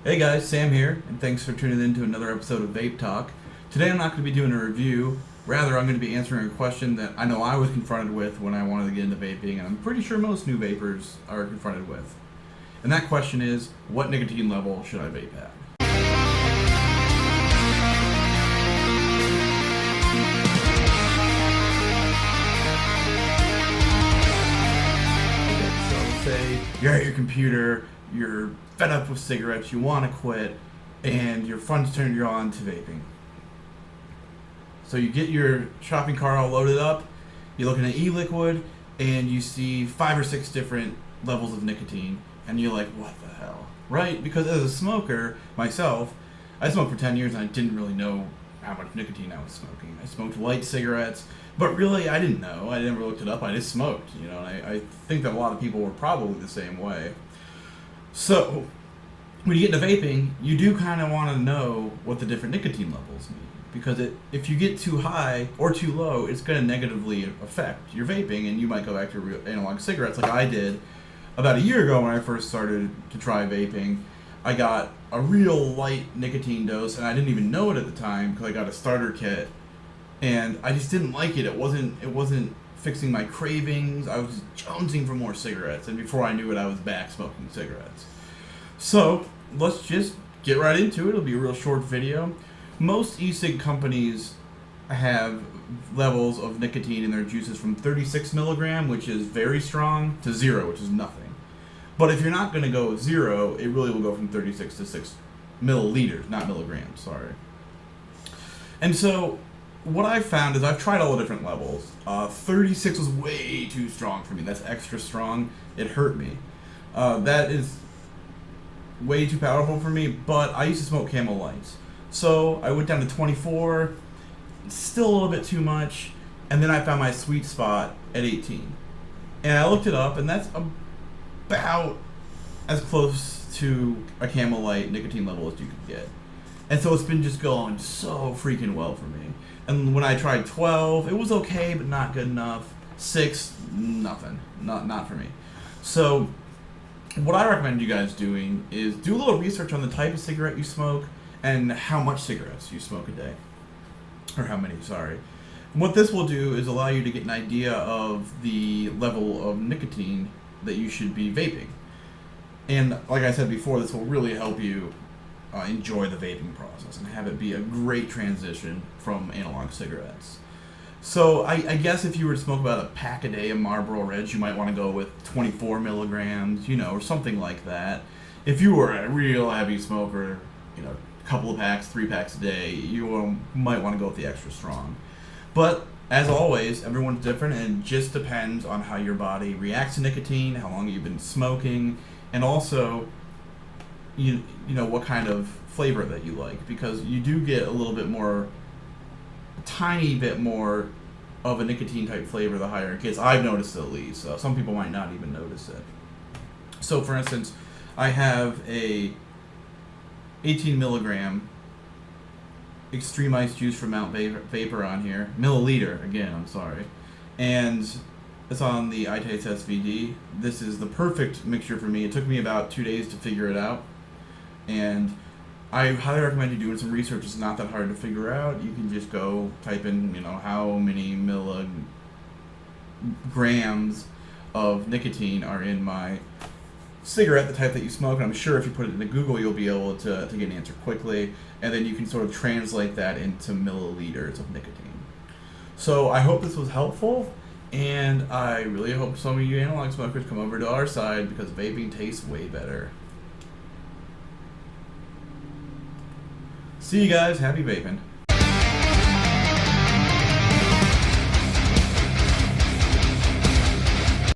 Hey guys, Sam here, and thanks for tuning in to another episode of Vape Talk. Today I'm not going to be doing a review, rather I'm going to be answering a question that I know I was confronted with when I wanted to get into vaping, and I'm pretty sure most new vapors are confronted with. And that question is, what nicotine level should I vape at? Okay, so say you're at your computer, you're fed up with cigarettes, you want to quit, and your friends turned you on to vaping. So you get your shopping cart all loaded up, you're looking at e-liquid, and you see 5 or 6 different levels of nicotine, and you're like, what the hell? Right? Because as a smoker, myself, I smoked for 10 years and I didn't really know how much nicotine I was smoking. I smoked light cigarettes, but really I didn't know. I never looked it up. I just smoked, and I think that a lot of people were probably the same way. So, when you get into vaping, you do kind of want to know what the different nicotine levels mean. Because if you get too high or too low, it's going to negatively affect your vaping, and you might go back to real analog cigarettes like I did about a year ago when I first started to try vaping. I got a real light nicotine dose, and I didn't even know it at the time because I got a starter kit, and I just didn't like it. It wasn't fixing my cravings. I was jonesing for more cigarettes, and before I knew it, I was back smoking cigarettes. So let's just get right into it. It'll be a real short video. Most e-cig companies have levels of nicotine in their juices from 36 milligram, which is very strong, to 0, which is nothing. But if you're not going to go 0, it really will go from 36 to 6 milliliters, not milligrams, sorry. And so what I've found is I've tried all the different levels. 36 was way too strong for me. That's extra strong. It hurt me. That is way too powerful for me, but I used to smoke Camel Lights. So I went down to 24, still a little bit too much, and then I found my sweet spot at 18. And I looked it up, and that's about as close to a Camel Light nicotine level as you could get. And so it's been just going so freaking well for me. And when I tried 12, it was okay, but not good enough. 6, nothing. Not for me. So what I recommend you guys doing is do a little research on the type of cigarette you smoke and how much cigarettes you smoke a day. Or how many, sorry. And what this will do is allow you to get an idea of the level of nicotine that you should be vaping. And like I said before, this will really help you enjoy the vaping process and have it be a great transition from analog cigarettes. So I guess if you were to smoke about a pack a day of Marlboro Reds, you might want to go with 24 milligrams, or something like that. If you were a real heavy smoker, a couple of packs, 3 packs a day, you might want to go with the extra strong. But as always, everyone's different, and it just depends on how your body reacts to nicotine, how long you've been smoking, and also what kind of flavor that you like, because you do get a tiny bit more of a nicotine type flavor the higher it gets. I've noticed it at least. Some people might not even notice it. So for instance, I have a 18 milligram extreme ice juice from Mount Vapor on here, milliliter again, I'm sorry, and it's on the iTaste SVD. This is the perfect mixture for me. It took me about 2 days to figure it out, and I highly recommend you doing some research. It's not that hard to figure out. You can just go type in, how many milligrams of nicotine are in my cigarette, the type that you smoke, and I'm sure if you put it into Google, you'll be able to get an answer quickly, and then you can sort of translate that into milliliters of nicotine. So I hope this was helpful, and I really hope some of you analog smokers come over to our side, because vaping tastes way better. See you guys. Happy vaping.